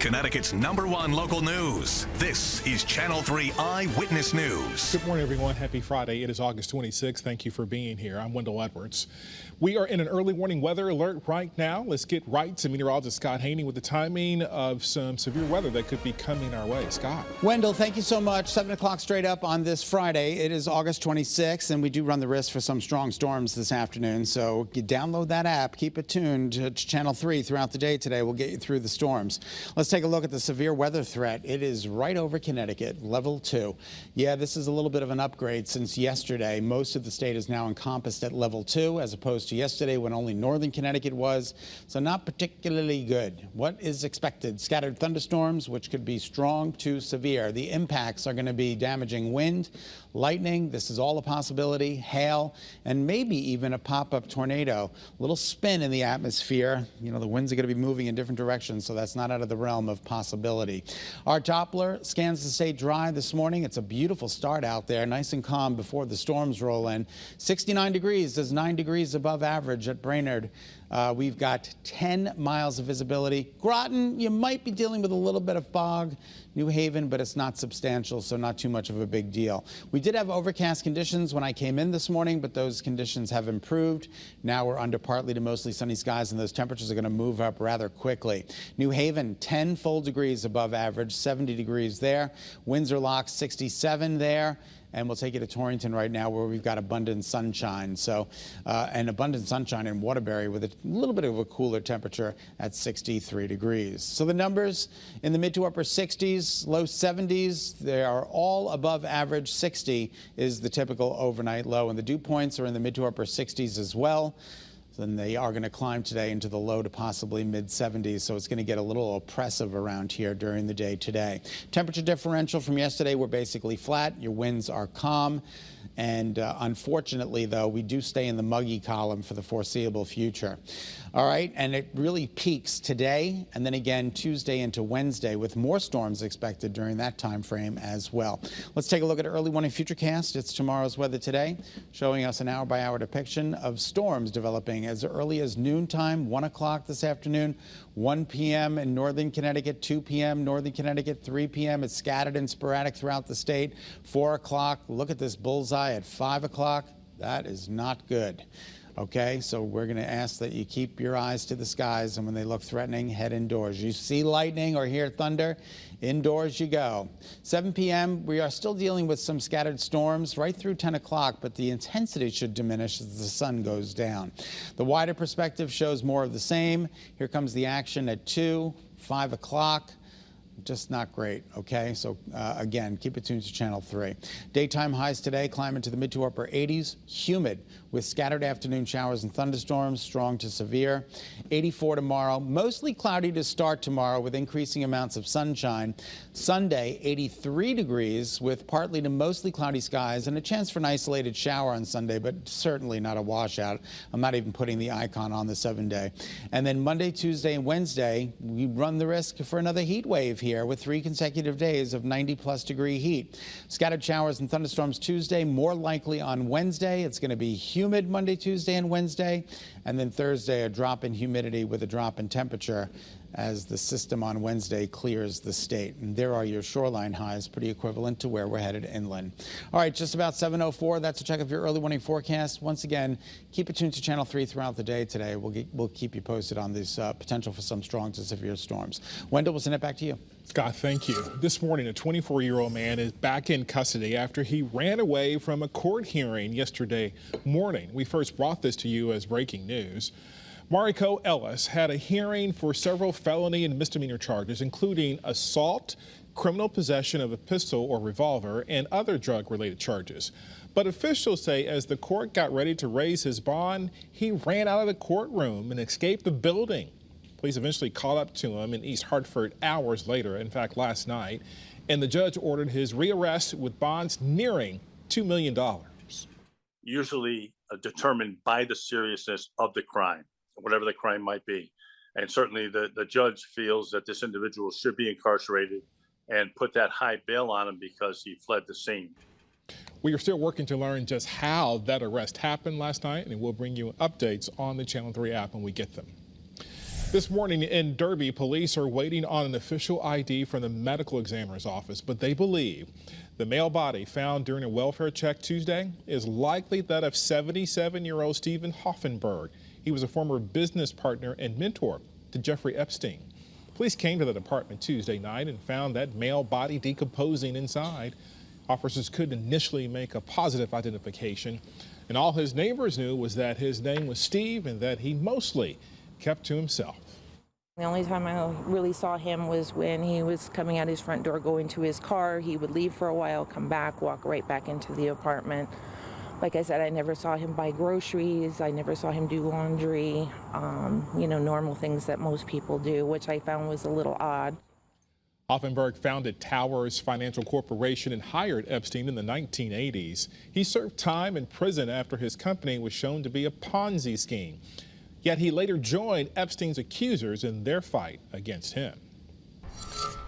Connecticut's #1 local news. This is Channel 3 Eyewitness News. Good morning, everyone. Happy Friday. It is August 26th. Thank you for being here. I'm Wendell Edwards. We are in an early warning weather alert right now. Let's get right to meteorologist Scott Haney with the timing of some severe weather that could be coming our way. Scott. Wendell, thank you so much. 7 o'clock straight up on this Friday. It is August 26th, and we do run the risk for some strong storms this afternoon. So you download that app. Keep it tuned to Channel 3 throughout the day today. We'll get you through the storms. Let's take a look at the severe weather threat. It is right over Connecticut, level 2. Yeah, this is a little bit of an upgrade since yesterday. Most of the state is now encompassed at level 2, as opposed to yesterday when only northern Connecticut was. So not particularly good. What is expected? Scattered thunderstorms, which could be strong to severe. The impacts are going to be damaging wind, lightning. This is all a possibility. Hail, and maybe even a pop-up tornado. A little spin in the atmosphere. You know, the winds are going to be moving in different directions, so that's not out of the realm of possibility. Our Doppler scans the state dry this morning. It's a beautiful start out there, nice and calm before the storms roll in. 69 degrees is 9 degrees above average at Brainerd. We've got 10 miles of visibility. Groton, you might be dealing with a little bit of fog. New Haven, but it's not substantial, so not too much of a big deal. We did have overcast conditions when I came in this morning, but those conditions have improved. Now we're under partly to mostly sunny skies, and those temperatures are going to move up rather quickly. New Haven, 10 full degrees above average, 70 degrees there. Windsor Locks, 67 there. And we'll take you to Torrington right now, where we've got abundant sunshine. So, and abundant sunshine in Waterbury with a little bit of a cooler temperature at 63 degrees. So the numbers in the mid to upper 60s, low 70s, they are all above average. 60 is the typical overnight low, and the dew points are in the mid to upper 60s as well. Then they are going to climb today into the low to possibly mid-70s, so it's going to get a little oppressive around here during the day today. Temperature differential from yesterday, we're basically flat. Your winds are calm. And unfortunately, though, we do stay in the muggy column for the foreseeable future. All right, and it really peaks today and then again Tuesday into Wednesday, with more storms expected during that time frame as well. Let's take a look at early warning futurecast. It's tomorrow's weather today, showing us an hour-by-hour depiction of storms developing as early as noontime, 1 o'clock this afternoon, 1 p.m. in northern Connecticut, 2 p.m. northern Connecticut, 3 p.m. It's scattered and sporadic throughout the state. 4 o'clock, look at this bullseye at 5 o'clock. That is not good. Okay, so we're going to ask that you keep your eyes to the skies, and when they look threatening, head indoors. You see lightning or hear thunder, indoors you go. 7 p.m., we are still dealing with some scattered storms right through 10 o'clock, but the intensity should diminish as the sun goes down. The wider perspective shows more of the same. Here comes the action at 2, 5 o'clock. Just not great, okay? So, again, keep it tuned to Channel 3. Daytime highs today climbing to the mid to upper 80s. Humid with scattered afternoon showers and thunderstorms, strong to severe. 84 tomorrow. Mostly cloudy to start tomorrow with increasing amounts of sunshine. Sunday, 83 degrees with partly to mostly cloudy skies and a chance for an isolated shower on Sunday, but certainly not a washout. I'm not even putting the icon on the 7-day. And then Monday, Tuesday, and Wednesday, we run the risk for another heat wave here with 3 consecutive days of 90-plus degree heat. Scattered showers and thunderstorms Tuesday, more likely on Wednesday. It's going to be humid Monday, Tuesday, and Wednesday. And then Thursday, a drop in humidity with a drop in temperature as the system on Wednesday clears the state. And there are your shoreline highs, pretty equivalent to where we're headed inland. All right, just about 7:04. That's a check of your early warning forecast. Once again, keep it tuned to Channel 3 throughout the day today. We'll keep you posted on this potential for some strong to severe storms. Wendell, we'll send it back to you. Scott, thank you. This morning, a 24-year-old man is back in custody after he ran away from a court hearing yesterday morning. We first brought this to you as breaking news. Mariko Ellis had a hearing for several felony and misdemeanor charges, including assault, criminal possession of a pistol or revolver, and other drug-related charges. But officials say as the court got ready to raise his bond, he ran out of the courtroom and escaped the building. Police eventually caught up to him in East Hartford hours later, in fact last night, and the judge ordered his rearrest with bonds nearing $2 million. Usually determined by the seriousness of the crime, whatever the crime might be. And certainly the judge feels that this individual should be incarcerated and put that high bail on him because he fled the scene. We are still working to learn just how that arrest happened last night, and we'll bring you updates on the Channel 3 app when we get them. This morning in Derby, police are waiting on an official ID from the medical examiner's office, but they believe the male body found during a welfare check Tuesday is likely that of 77-year-old Stephen Hoffenberg. He was a former business partner and mentor to Jeffrey Epstein. Police came to the apartment Tuesday night and found that male body decomposing inside. Officers couldn't initially make a positive identification, and all his neighbors knew was that his name was Steve and that he mostly kept to himself. The only time I really saw him was when he was coming out his front door, going to his car. He would leave for a while, come back, walk right back into the apartment. Like I said, I never saw him buy groceries. I never saw him do laundry, normal things that most people do, which I found was a little odd. Hoffenberg founded Towers Financial Corporation and hired Epstein in the 1980s. He served time in prison after his company was shown to be a Ponzi scheme. Yet he later joined Epstein's accusers in their fight against him.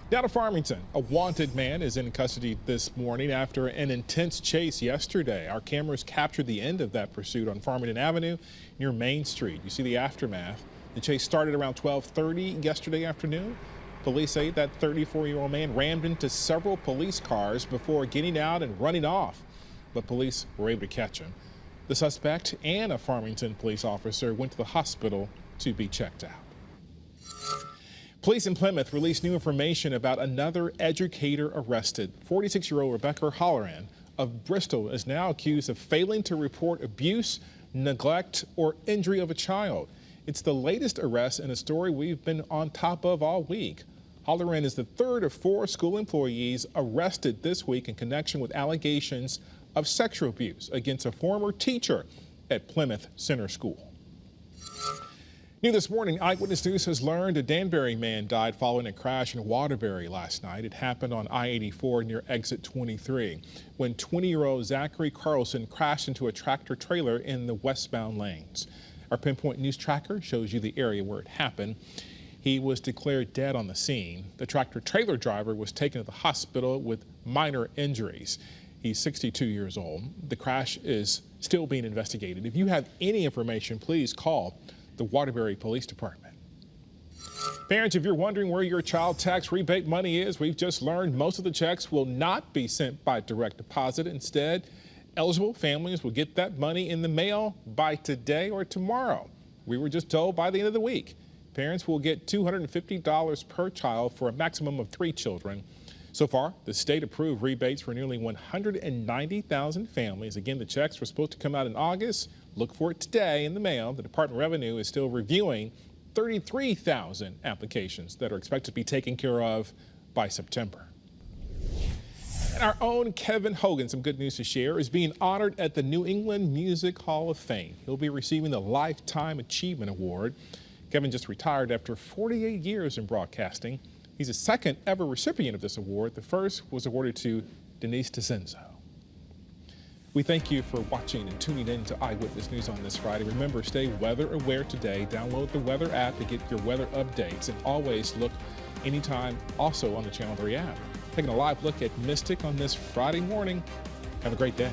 Down to Farmington, a wanted man is in custody this morning after an intense chase yesterday. Our cameras captured the end of that pursuit on Farmington Avenue near Main Street. You see the aftermath. The chase started around 12:30 yesterday afternoon. Police say that 34-year-old man rammed into several police cars before getting out and running off, but police were able to catch him. The suspect and a Farmington police officer went to the hospital to be checked out. Police in Plymouth released new information about another educator arrested. 46-year-old Rebecca Holleran of Bristol is now accused of failing to report abuse, neglect, or injury of a child. It's the latest arrest in a story we've been on top of all week. Holleran is the third of 4 school employees arrested this week in connection with allegations of sexual abuse against a former teacher at Plymouth Center School. New this morning, Eyewitness News has learned a Danbury man died following a crash in Waterbury last night. It happened on I-84 near exit 23 when 20-year-old Zachary Carlson crashed into a tractor trailer in the westbound lanes. Our Pinpoint News tracker shows you the area where it happened. He was declared dead on the scene. The tractor trailer driver was taken to the hospital with minor injuries. He's 62 years old. The crash is still being investigated. If you have any information, please call the Waterbury Police Department. Parents, if you're wondering where your child tax rebate money is, we've just learned most of the checks will not be sent by direct deposit. Instead, eligible families will get that money in the mail by today or tomorrow. We were just told by the end of the week. Parents will get $250 per child for a maximum of 3 children. So far, the state approved rebates for nearly 190,000 families. Again, the checks were supposed to come out in August. Look for it today in the mail. The Department of Revenue is still reviewing 33,000 applications that are expected to be taken care of by September. And our own Kevin Hogan, some good news to share, is being honored at the New England Music Hall of Fame. He'll be receiving the Lifetime Achievement Award. Kevin just retired after 48 years in broadcasting. He's the second ever recipient of this award. The first was awarded to Denise DeCenzo. We thank you for watching and tuning in to Eyewitness News on this Friday. Remember, stay weather aware today. Download the weather app to get your weather updates, and always look anytime also on the Channel 3 app. Taking a live look at Mystic on this Friday morning. Have a great day.